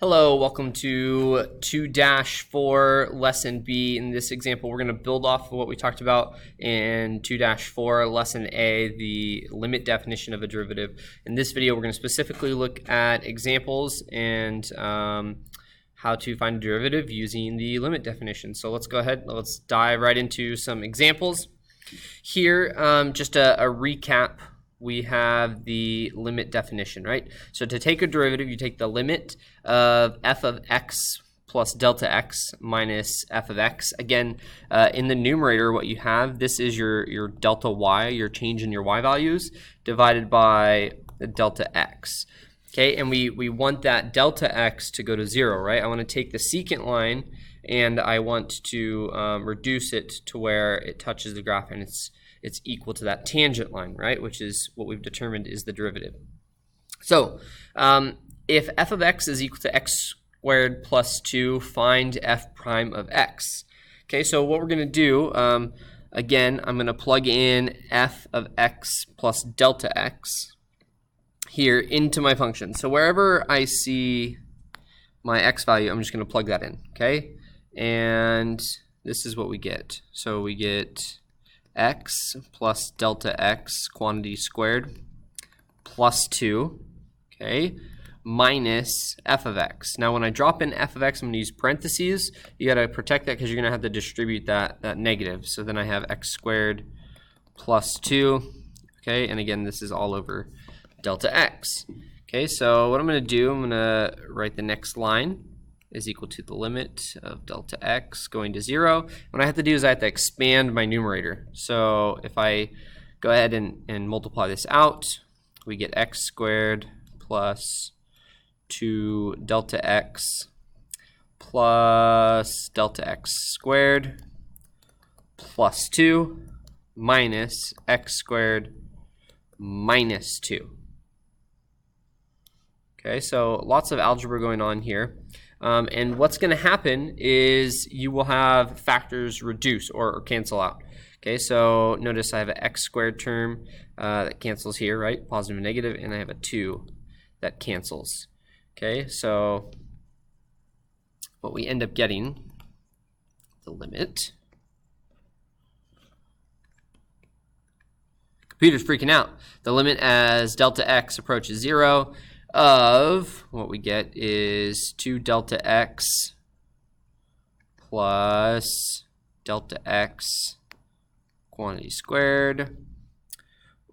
Hello, welcome to 2-4 Lesson B. In this example, we're going to build off of what we talked about in 2-4 Lesson A, the limit definition of a derivative. In this video, we're going to specifically look at examples and how to find a derivative using the limit definition. So let's go ahead, let's dive right into some examples. Here, just a recap. We have the limit definition, right? So to take a derivative, you take the limit of f of x plus delta x minus f of x. Again, in the numerator, what you have, this is your delta y, your change in your y values, divided by the delta x. Okay, and we want that delta x to go to 0, right? I want to take the secant line, and I want to reduce it to where it touches the graph, and it's equal to that tangent line, right? Which is what we've determined is the derivative. So if f of x is equal to x squared plus 2, find f prime of x. Okay, so what we're going to do, again, I'm going to plug in f of x plus delta x here into my function. So wherever I see my x value, I'm just going to plug that in, okay? And this is what we get. So we get x plus delta x quantity squared plus 2, okay, minus f of x. Now when I drop in f of x, I'm going to use parentheses. You got to protect that because you're going to have to distribute that negative. So then I have x squared plus 2, okay, and again this is all over delta x. Okay, so what I'm going to do, I'm going to write the next line is equal to the limit of delta x going to 0. What I have to do is I have to expand my numerator. So if I go ahead and multiply this out, we get x squared plus 2 delta x plus delta x squared plus 2 minus x squared minus 2. Okay, so lots of algebra going on here. And what's going to happen is you will have factors reduce or cancel out. Okay, so notice I have an x squared term that cancels here, right? Positive and negative, and I have a 2 that cancels. Okay, so what we end up getting, the limit. Computer's freaking out. The limit as delta x approaches 0 of what we get is 2 delta x plus delta x quantity squared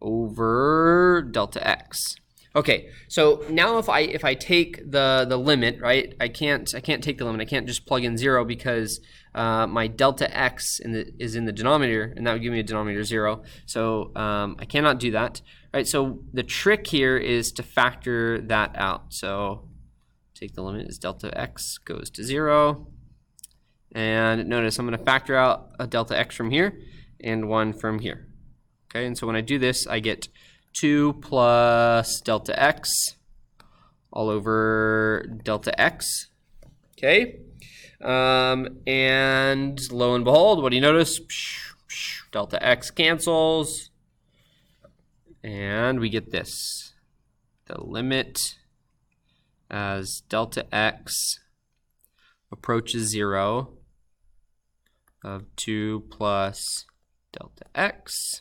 over delta x. Okay, so now if I take the limit, right? I can't take the limit. I can't just plug in 0 because my delta x is in the denominator, and that would give me a denominator 0. So I cannot do that. Right, so the trick here is to factor that out. So take the limit as delta x goes to 0. And notice I'm going to factor out a delta x from here and 1 from here. Okay, and so when I do this, I get 2 plus delta x all over delta x. Okay, and lo and behold, what do you notice? Delta x cancels. And we get this, the limit as delta x approaches 0 of 2 plus delta x,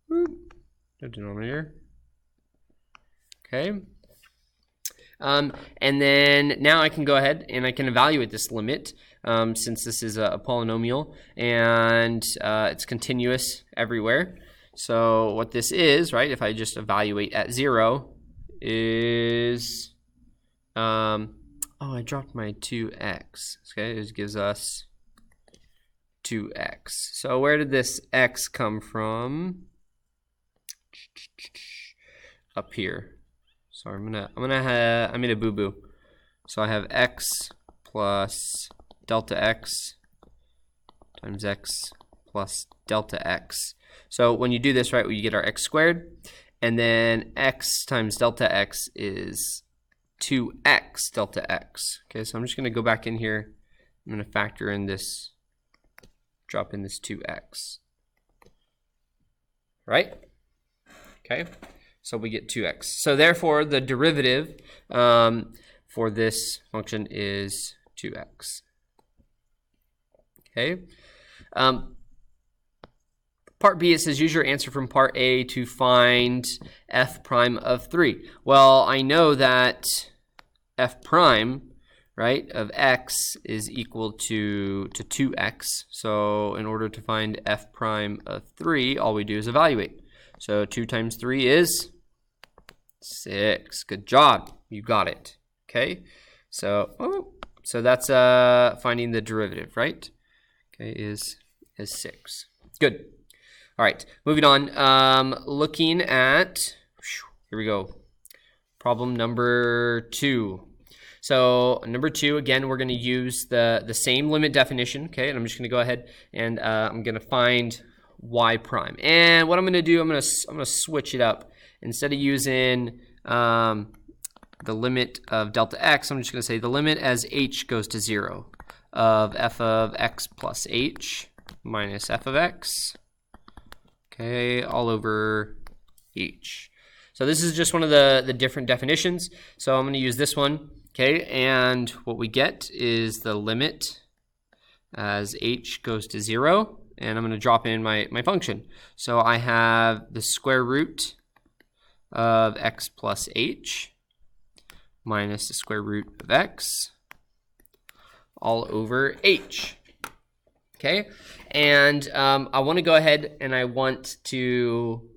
no denominator, okay. And then now I can go ahead and I can evaluate this limit since this is a polynomial and it's continuous everywhere. So what this is, right, if I just evaluate at 0 is, oh, I dropped my 2x, okay, this gives us 2x. So where did this x come from? Up here. Sorry, I made a boo-boo. So I have x plus delta x times x plus delta x. So when you do this, right, you get our x squared, and then x times delta x is 2x delta x. Okay, so I'm just going to go back in here. I'm going to factor in this, drop in this 2x. Right? Okay, so we get 2x. So therefore, the derivative for this function is 2x. Okay. Part B, it says use your answer from part A to find f prime of 3. Well, I know that f prime, right, of x is equal to 2x. So in order to find f prime of 3, all we do is evaluate. So 2 times 3 is 6. Good job. You got it. Okay. So that's finding the derivative, right? Okay, is 6. Good. All right, moving on. Looking at, here we go. Problem number 2. So number 2, again, we're going to use the same limit definition. Okay, and I'm just going to go ahead and I'm going to find y prime. And what I'm going to do, I'm going to switch it up. Instead of using the limit of delta x, I'm just going to say the limit as h goes to 0 of f of x plus h minus f of x. Okay, all over h. So this is just one of the different definitions. So I'm going to use this one. Okay, and what we get is the limit as h goes to 0, and I'm going to drop in my function. So I have the square root of x plus h minus the square root of x all over h. Okay, and I want to go ahead and I want to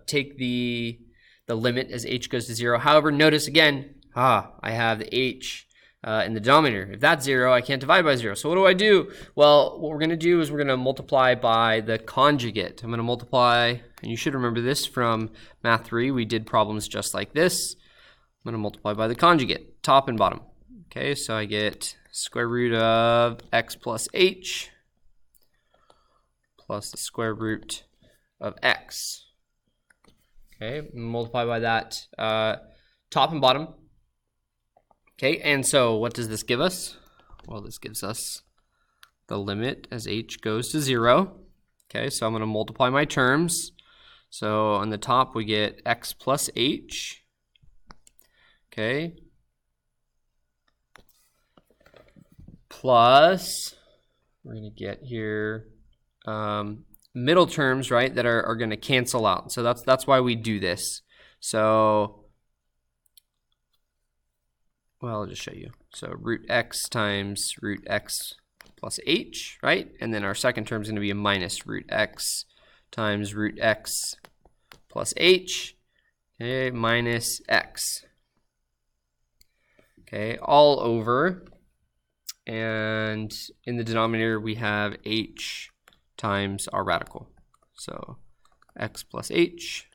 take the limit as h goes to 0. However, notice again, I have the h in the denominator. If that's 0, I can't divide by 0. So what do I do? Well, what we're going to do is we're going to multiply by the conjugate. I'm going to multiply, and you should remember this from Math 3. We did problems just like this. I'm going to multiply by the conjugate, top and bottom. Okay, so I get square root of x plus h plus the square root of x. Okay, multiply by that top and bottom. Okay, and so what does this give us? Well, this gives us the limit as h goes to 0. Okay, so I'm going to multiply my terms. So on the top we get x plus h. Okay, plus, we're going to get here middle terms, right, that are going to cancel out. So that's why we do this. So, well, I'll just show you. So root x times root x plus h, right? And then our second term is going to be a minus root x times root x plus h, okay, minus x. Okay, all over. And in the denominator, we have h times our radical. So x plus h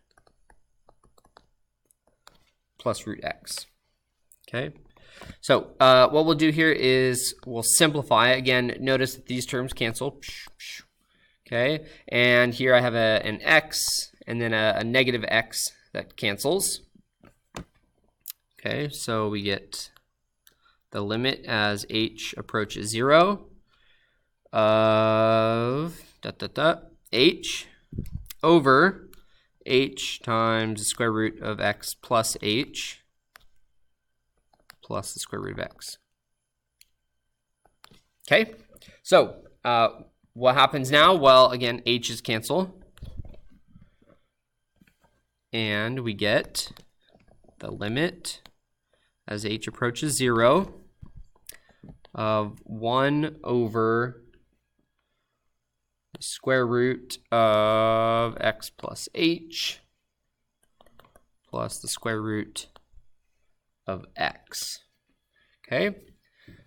plus root x. Okay. So what we'll do here is we'll simplify. Again, notice that these terms cancel. Okay. And here I have an x and then a negative x that cancels. Okay. So we get the limit as h approaches 0 of h over h times the square root of x plus h plus the square root of x. Okay, so what happens now? Well, again, h's cancel, and we get the limit as h approaches 0 of 1 over the square root of x plus h plus the square root of x. Okay,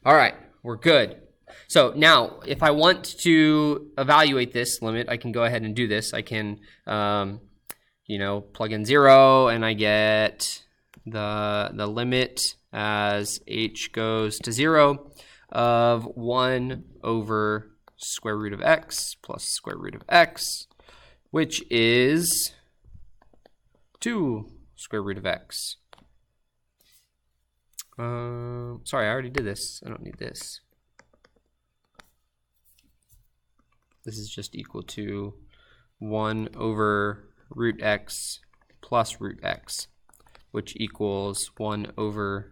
all right, we're good. So now, if I want to evaluate this limit, I can go ahead and do this. I can, plug in 0, and I get the limit as h goes to 0 of 1 over square root of x plus square root of x, which is 2 square root of x. Sorry, I already did this. I don't need this. This is just equal to 1 over root x plus root x, which equals 1 over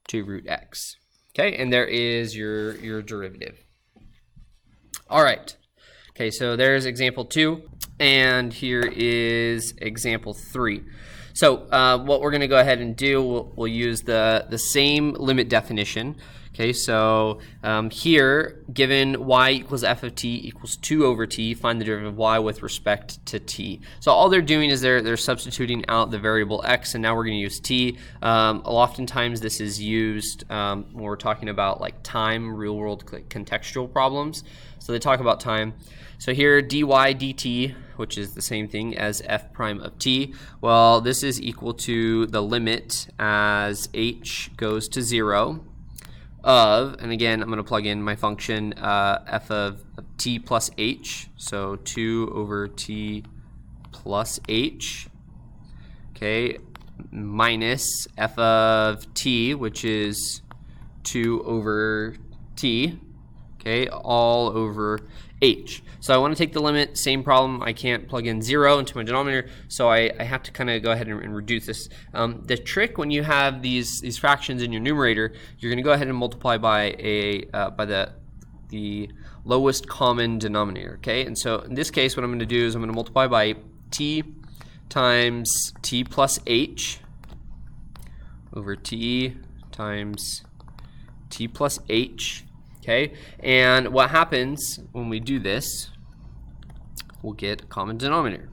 2 root x. Okay, and there is your derivative. All right. Okay, so there's example 2, and here is example 3. So what we're going to go ahead and do, we'll use the same limit definition. Okay, so here, given y equals f of t equals 2 over t, find the derivative of y with respect to t. So all they're doing is they're substituting out the variable x, and now we're going to use t. Oftentimes this is used when we're talking about like time, real-world contextual problems. So they talk about time. So here, dy dt, which is the same thing as f prime of t, well, this is equal to the limit as h goes to 0 of, and again, I'm going to plug in my function f of t plus h, so 2 over t plus h, okay, minus f of t, which is 2 over t, okay, all over h. So I want to take the limit, same problem, I can't plug in 0 into my denominator, so I have to kind of go ahead and reduce this. The trick when you have these fractions in your numerator, you're going to go ahead and multiply by the lowest common denominator, okay? And so in this case, what I'm going to do is I'm going to multiply by t times t plus h over t times t plus h. Okay, and what happens when we do this, we'll get a common denominator.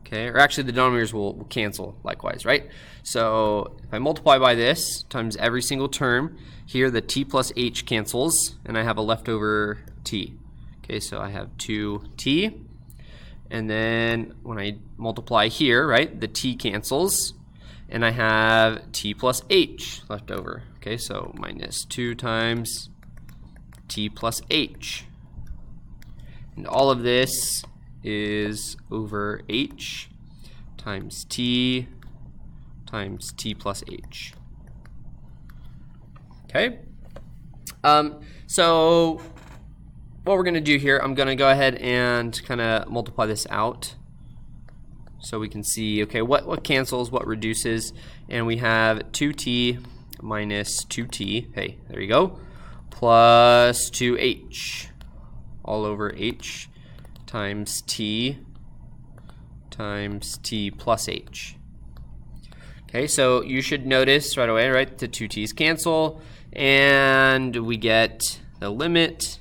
Okay, or actually the denominators will cancel likewise, right? So if I multiply by this times every single term, here the t plus h cancels, and I have a leftover t. Okay, so I have 2t, and then when I multiply here, right, the t cancels, and I have t plus h left over. Okay, so minus 2 times t plus h, and all of this is over h times t plus h. Okay, so what we're going to do here, I'm going to go ahead and kind of multiply this out so we can see, okay, what cancels, what reduces, and we have 2t minus 2t, hey, there you go, plus 2h all over h times t plus h. Okay, so you should notice right away, right, the 2t's cancel, and we get the limit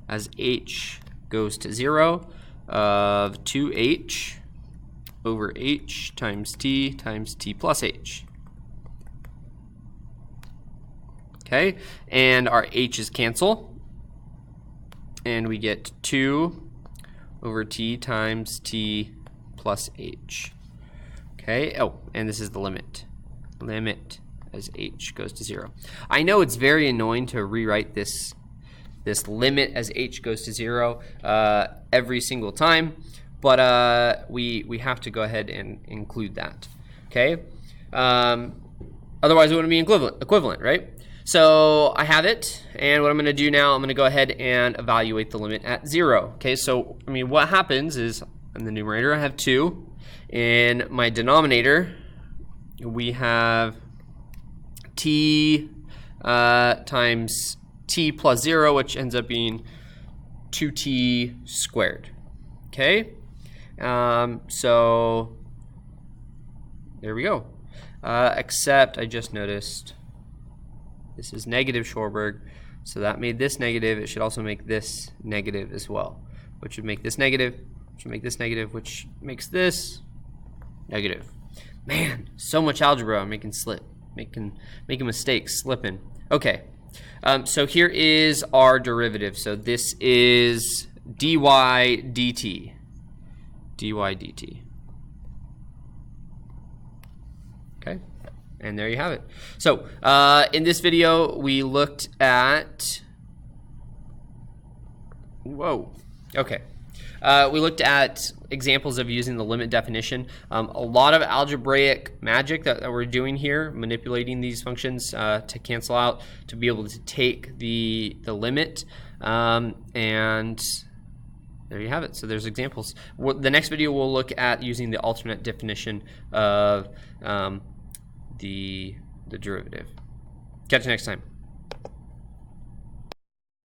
as h goes to 0 of 2h over h times t plus h. Okay, and our h's cancel, and we get 2 over t times t plus h. Okay, oh, and this is the limit as h goes to 0. I know it's very annoying to rewrite this limit as h goes to 0 every single time, but we have to go ahead and include that. Okay, otherwise it wouldn't be equivalent, right? So I have it, and what I'm going to do now, I'm going to go ahead and evaluate the limit at 0. Okay, so I mean, what happens is in the numerator I have 2. In my denominator, we have t times t plus 0, which ends up being 2t squared. Okay, so there we go. Except I just noticed this is negative Schorberg, so that made this negative. It should also make this negative as well, which would make this negative, which would make this negative, which makes this negative. Man, so much algebra. I'm making mistakes, slipping. Okay, so here is our derivative. So this is dy dt. Okay, and there you have it. So in this video, we looked at, we looked at examples of using the limit definition. A lot of algebraic magic that we're doing here, manipulating these functions to cancel out, to be able to take the limit, and there you have it. So there's examples. The next video we'll look at using the alternate definition of the the derivative. Catch you next time.